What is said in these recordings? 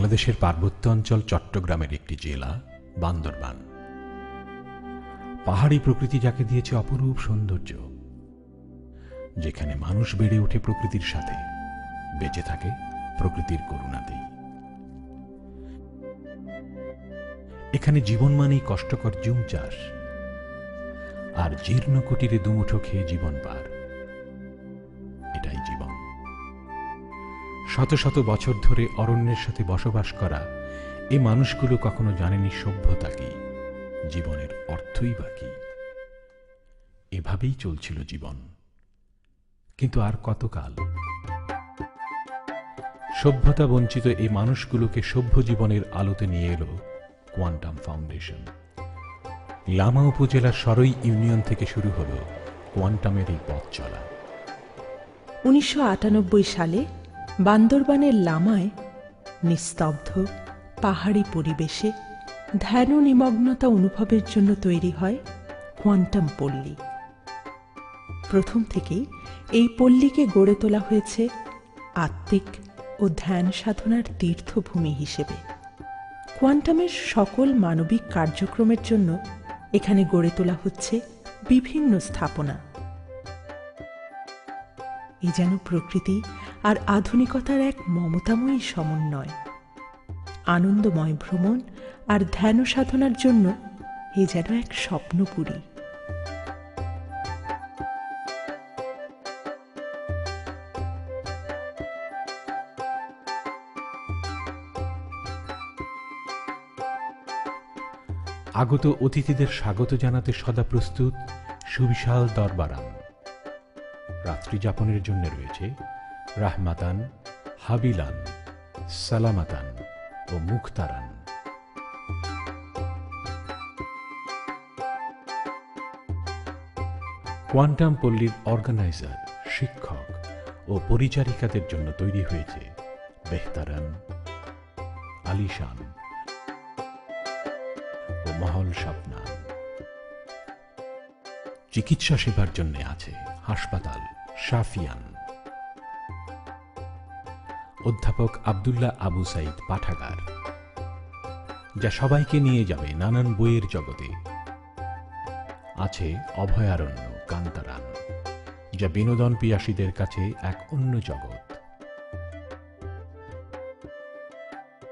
বাংলাদেশের পার্বত্য অঞ্চল চট্টগ্রামের একটি জেলা বান্দরবান। পাহাড়ি প্রকৃতি যাকে দিয়েছে অপরূপ সৌন্দর্য, যেখানে মানুষ বেড়ে ওঠে প্রকৃতির সাথে, বেঁচে থাকে প্রকৃতির করুণাতেই। এখানে জীবন মানেই কষ্টকর জুম চাষ আর জীর্ণ কুটিরে দুমুঠো খেয়ে জীবন পার। এটাই জীবন। শত শত বছর ধরে অরণ্যের সাথে বসবাস করা এই মানুষগুলো কখনো জানেনি সভ্যতা কি, জীবনের অর্থই বা কি। এভাবেই চলছিল জীবন, কিন্তু আর কতকাল? সভ্যতা বঞ্চিত এই মানুষগুলোকে সভ্য জীবনের আলোতে নিয়ে এলো কোয়ান্টাম ফাউন্ডেশন। লামা উপজেলার সরই ইউনিয়ন থেকে শুরু হলো কোয়ান্টামের এই পথ চলা। 1998 সালে বান্দরবানের লামায় নিস্তব্ধ পাহাড়ি পরিবেশে ধ্যান ও নিমগ্নতা অনুভবের জন্য তৈরি হয় কোয়ান্টাম পল্লী। প্রথম থেকেই এই পল্লীকে গড়ে তোলা হয়েছে আত্মিক ও ধ্যান সাধনার তীর্থভূমি হিসেবে। কোয়ান্টামের সকল মানবিক কার্যক্রমের জন্য এখানে গড়ে তোলা হচ্ছে বিভিন্ন স্থাপনা। এ যেন প্রকৃতি আর আধুনিকতার এক মমতাময়ী সমন্বয়। আনন্দময় ভ্রমণ আর ধ্যান সাধনার জন্য এ যেন এক স্বপ্নপুরী। আগত অতিথিদের স্বাগত জানাতে সদা প্রস্তুত সুবিশাল দরবারান। রাত্রি যাপনের জন্য রয়েছে রাহমাতান, হাবিলান, সালামাতান ও মুখতারান। কোয়ান্টাম পল্লীর অর্গানাইজার, শিক্ষক ও পরিচারিকাদের জন্য তৈরি হয়েছে বেহতারান, আলিশান ও মহল স্বপ্নান। চিকিৎসা সেবার জন্য আছে হাসপাতাল শাফিয়ান। অধ্যাপক আব্দুল্লাহ আবু সাইদ পাঠাগার, যা সবাইকে নিয়ে যাবে নানান বইয়ের জগতে। আছে অভয়ারণ্য কান্তারান, যা বিনোদন পিয়াসীদের কাছে এক অন্য জগৎ।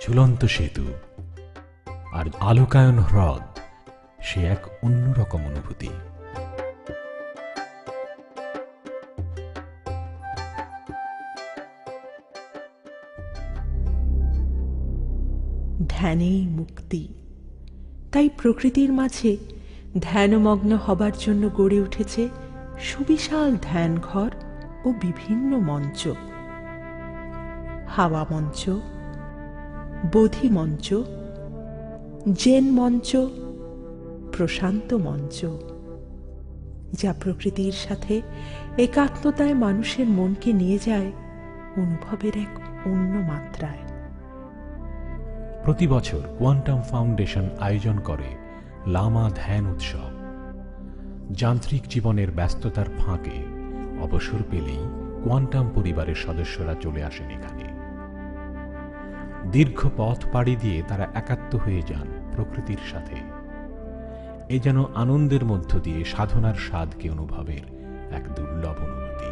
ঝুলন্ত সেতু আর আলোকায়ন হ্রদ, সে এক অন্যরকম অনুভূতি। ধ্যানেই মুক্তি। তাই প্রকৃতির মাঝে ধ্যানমগ্ন হবার জন্য গড়ে উঠেছে সুবিশাল ধ্যানঘর ও বিভিন্ন মঞ্চ। হাওয়া মঞ্চ, বোধি মঞ্চ, জেন মঞ্চ, প্রশান্ত মঞ্চ, যা প্রকৃতির সাথে একাত্মতায় মানুষের মনকে নিয়ে যায় অনুভবের এক অন্য মাত্রায়। প্রতি বছর কোয়ান্টাম ফাউন্ডেশন আয়োজন করে লামা ধ্যান উৎসব। যান্ত্রিক জীবনের ব্যস্ততার ফাঁকে অবসর পেলেই কোয়ান্টাম পরিবারের সদস্যরা চলে আসেন এখানে। দীর্ঘ পথ পাড়ি দিয়ে তারা একাত্ম হয়ে যান প্রকৃতির সাথে। এ যেন আনন্দের মধ্য দিয়ে সাধনার স্বাদকে অনুভবের এক দুর্লভ অনুভূতি।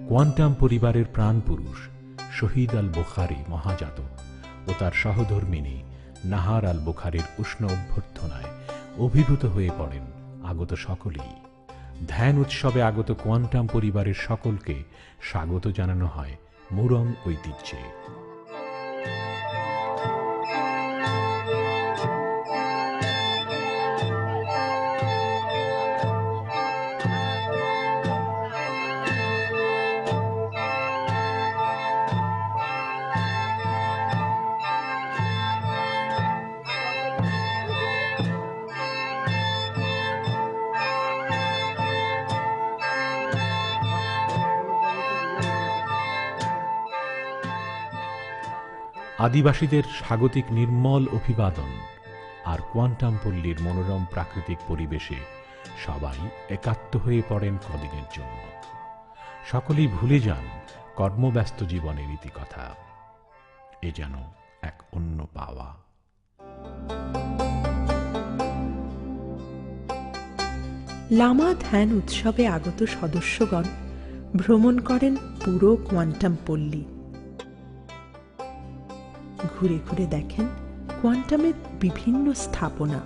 কোয়ান্টাম পরিবারের প্রাণপুরুষ শহীদ আল বুখারী মহাজাতক ও তার সহধর্মিণী নাহার আল বুখারীর উষ্ণ অভ্যর্থনায় অভিভূত হয়ে পড়েন আগত সকলেই। ধ্যান উৎসবে আগত কোয়ান্টাম পরিবারের সকলকে স্বাগত জানানো হয় মুরং ঐতিহ্যে। আদিবাসীদের স্বাগতিক নির্মল অভিবাদন আর কোয়ান্টাম পল্লীর মনোরম প্রাকৃতিক পরিবেশে সবাই একাত্ম হয়ে পড়েন কদিনের জন্য। সকলেই ভুলে যান কর্মব্যস্ত জীবনের ইতিকথা। এ যেন এক অন্য পাওয়া। লামা ধ্যান উৎসবে আগত সদস্যগণ ভ্রমণ করেন পুরো কোয়ান্টাম পল্লী। ঘুরে ঘুরে দেখেন কোয়ান্টামের বিভিন্ন স্থাপনা।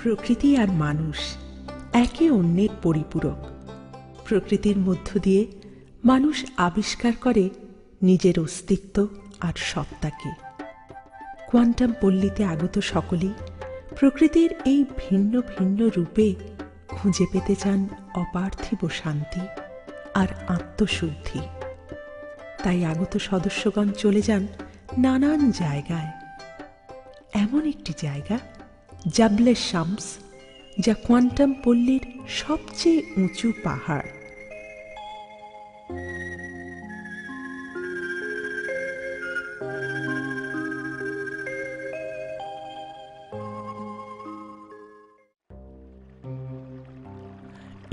প্রকৃতি আর মানুষ একে অন্যের পরিপূরক। প্রকৃতির মধ্য দিয়ে মানুষ আবিষ্কার করে নিজের অস্তিত্ব আর সত্তাকে। কোয়ান্টাম পল্লীতে আগত সকলেই প্রকৃতির এই ভিন্ন ভিন্ন রূপে খুঁজে পেতে চান অপার্থিব শান্তি আর আত্মশুদ্ধি। তাই আগত সদস্যগণ চলে যান নানান জায়গায়। এমন একটি জায়গা জাবলে শামস, যা কোয়ান্টাম পল্লীর সবচেয়ে উঁচু পাহাড়।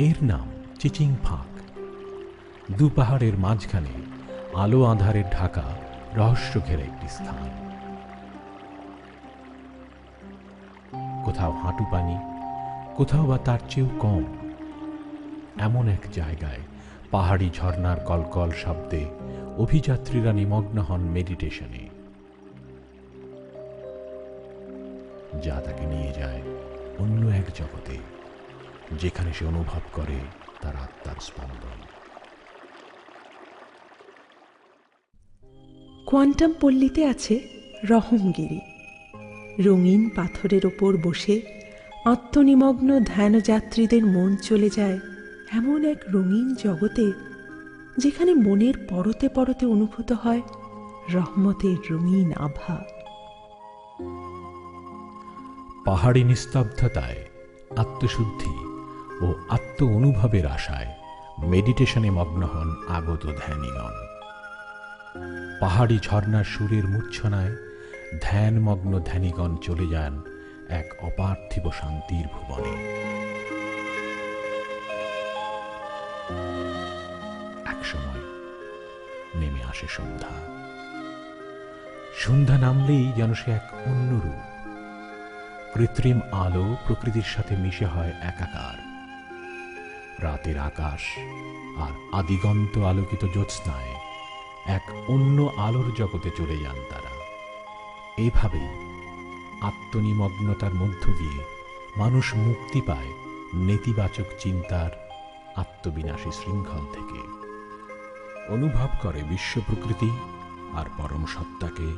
এর নাম চিচিং ফাঁক। দু পাহাড়ের মাঝখানে আলো আঁধারের ঢাকা রহস্য ঘেরা একটি স্থান। কোথাও হাঁটু পানি, কোথাও বা তার চেয়েও কম। এমন এক জায়গায় পাহাড়ি ঝর্ণার কলকল শব্দে অভিযাত্রীরা নিমগ্ন হন মেডিটেশনে, যা তাকে নিয়ে যায় অন্য এক জগতে, যেখানে সে অনুভব করে তার আত্মার স্পন্দন। কোয়ান্টাম পল্লীতে আছে রহমগিরি। রঙিন পাথরের ওপর বসে আত্মনিমগ্ন ধ্যানযাত্রীদের মন চলে যায় এমন এক রঙিন জগতে, যেখানে মনের পরতে পরতে অনুভূত হয় রহমতের রঙিন আভা। পাহাড়ি নিস্তব্ধতায় আত্মশুদ্ধি ও আত্ম অনুভবের আশায় মেডিটেশনে মগ্ন হন আগত ধ্যানীগণ। পাহাড়ি ঝর্ণার সুরের মূর্ছনায় ধ্যানমগ্ন ধ্যানীগণ চলে যান এক অপার্থিব শান্তির ভুবনে। একসময় নেমে আসে সন্ধ্যা। সন্ধ্যা নামলেই যেন সে এক অন্য রূপ। কৃত্রিম আলো প্রকৃতির সাথে মিশে হয় একাকার। রাতের আকাশ আর আদিগন্ত আলোকিত জ্যোৎস্নায় এক অন্য আলোর জগতে চলে যান তারা। এইভাবেই আত্মনিমগ্নতার মধ্য দিয়ে মানুষ মুক্তি পায় নেতিবাচক চিন্তার আত্মবিনাশী শৃঙ্খল থেকে। অনুভব করে বিশ্ব প্রকৃতি আর পরম সত্তাকে,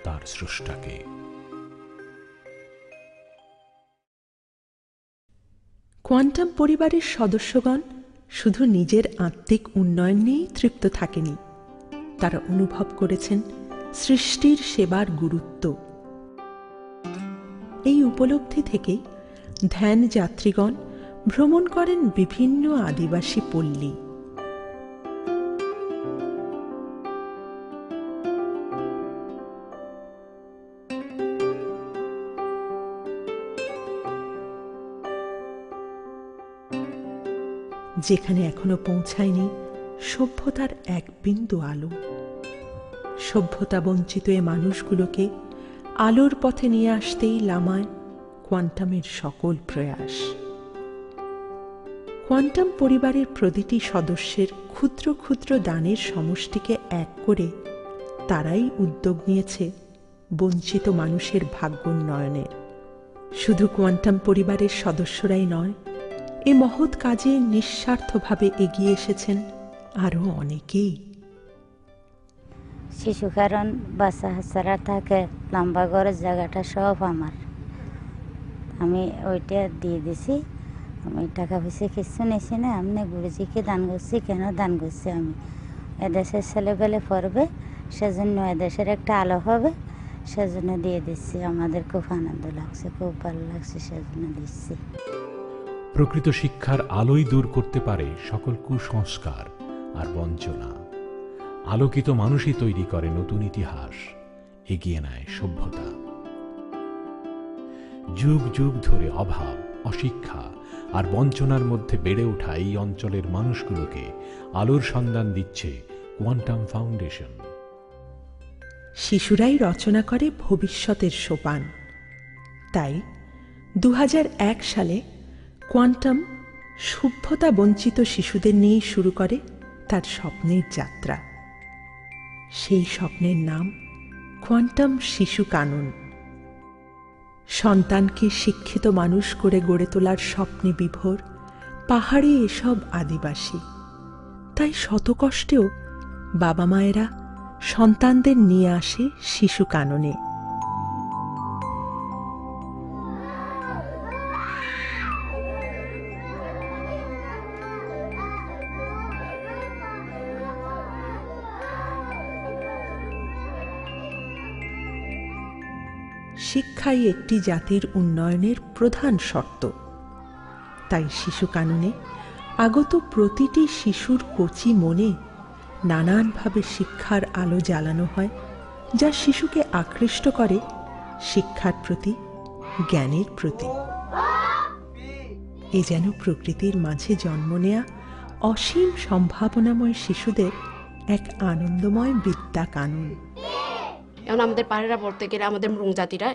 তার স্রষ্টাকে। কোয়ান্টাম পরিবারের সদস্যগণ শুধু নিজের আত্মিক উন্নয়ন নিয়েই তৃপ্ত থাকেনি, তারা অনুভব করেছেন সৃষ্টির সেবার গুরুত্ব। এই উপলব্ধি থেকেই ধ্যান যাত্রীগণ ভ্রমণ করেন বিভিন্ন আদিবাসী পল্লী। যেখানে এখনো পৌঁছায়নি সভ্যতার এক বিন্দু আলো। সভ্যতা বঞ্চিত এ মানুষগুলোকে আলোর পথে নিয়ে আসতেই লামায় কোয়ান্টামের সকল প্রয়াস। কোয়ান্টাম পরিবারের প্রতিটি সদস্যের ক্ষুদ্র ক্ষুদ্র দানের সমষ্টিকে এক করে তারাই উদ্যোগ নিয়েছে বঞ্চিত মানুষের ভাগ্যোন্নয়নের। শুধু কোয়ান্টাম পরিবারের সদস্যরাই নয়, এ মহৎ কাজে নিঃস্বার্থভাবে এগিয়ে এসেছেন আরও অনেকেই। শিশু কারণ বাচ্চা হাসারা থাকে, লম্বা ঘরের জায়গাটা সব আমার, আমি ওইটা দিয়ে দিছি। আমি টাকা পয়সা কিছু নিয়েছি না, আমি গুরুজিকে দান করছি। কেন দান করছি? আমি এদেশের ছেলেপেলে পড়বে, সেজন্য এদেশের একটা আলো হবে, সেজন্য দিয়ে দিচ্ছি। আমাদের খুব আনন্দ লাগছে, খুব ভালো লাগছে, সেজন্য দিচ্ছি। প্রকৃত শিক্ষার আলোই দূর করতে পারে সকল কুসংস্কার আর বঞ্চনা। আলোকিত মানুষই তৈরি করে নতুন ইতিহাস, এগিয়ে নেয় সভ্যতা। যুগ যুগ ধরে অভাব, অশিক্ষা আর বঞ্চনার মধ্যে বেড়ে ওঠা এই অঞ্চলের মানুষগুলোকে আলোর সন্ধান দিচ্ছে কোয়ান্টাম ফাউন্ডেশন। শিশুরাই রচনা করে ভবিষ্যতের সোপান। তাই 2001 সালে কোয়ান্টাম সভ্যতা বঞ্চিত শিশুদের নিয়েই শুরু করে তার স্বপ্নের যাত্রা। সেই স্বপ্নের নাম কোয়ান্টাম শিশু কানন। সন্তানকে শিক্ষিত মানুষ করে গড়ে তোলার স্বপ্নে বিভোর পাহাড়ি এসব আদিবাসী। তাই শত কষ্টেও বাবা মায়েরা সন্তানদের নিয়ে আসে শিশু কাননে। শিক্ষাই একটি জাতির উন্নয়নের প্রধান শর্ত। তাই শিশু কাননে আগত প্রতিটি শিশুর কচি মনে নানানভাবে শিক্ষার আলো জ্বালানো হয়, যা শিশুকে আকৃষ্ট করে শিক্ষার প্রতি, জ্ঞানের প্রতি। এ যেন প্রকৃতির মাঝে জন্ম নেয়া অসীম সম্ভাবনাময় শিশুদের এক আনন্দময় বিদ্যা কানন। এখন আমাদের পাহাড়িরা পড়তে গেলে আমাদের মরুং জাতিরা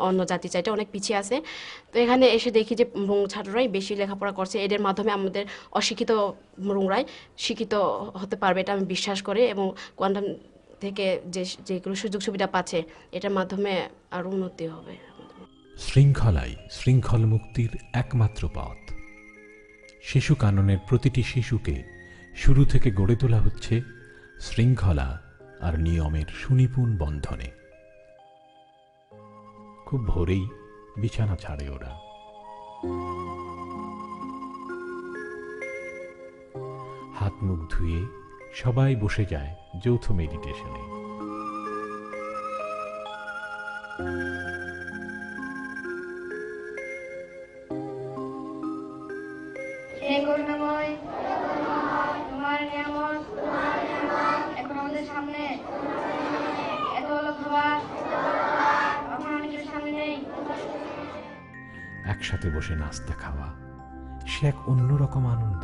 অন্য জাতি চাইতে অনেক পিছিয়ে আছে। তো এখানে এসে দেখি যে মরুং ছাত্ররাই বেশি লেখাপড়া করছে, এদের মাধ্যমে আমাদের অশিক্ষিত মরুংরাই শিক্ষিত হতে পারবে, এটা আমি বিশ্বাস করি। এবং কোয়ান্টাম থেকে যেগুলো সুযোগ সুবিধা পাচ্ছে, এটার মাধ্যমে আরও উন্নতি হবে। শৃঙ্খলাই শৃঙ্খল মুক্তির একমাত্র পথ। শিশু কাননের প্রতিটি শিশুকে শুরু থেকে গড়ে তোলা হচ্ছে শৃঙ্খলা আর নিয়মের সুনিপুণ বন্ধনে। খুব ভোরেই বিছানা ছাড়ে ওরা। হাত মুখ ধুয়ে সবাই বসে যায় যৌথ মেডিটেশনে। তোমার নিয়ামত এখন আমাদের সামনে, এত হলো খাবার এখন অনেকের সামনে নেই। একসাথে বসে নাস্তা খাওয়া সে এক অন্যরকম আনন্দ।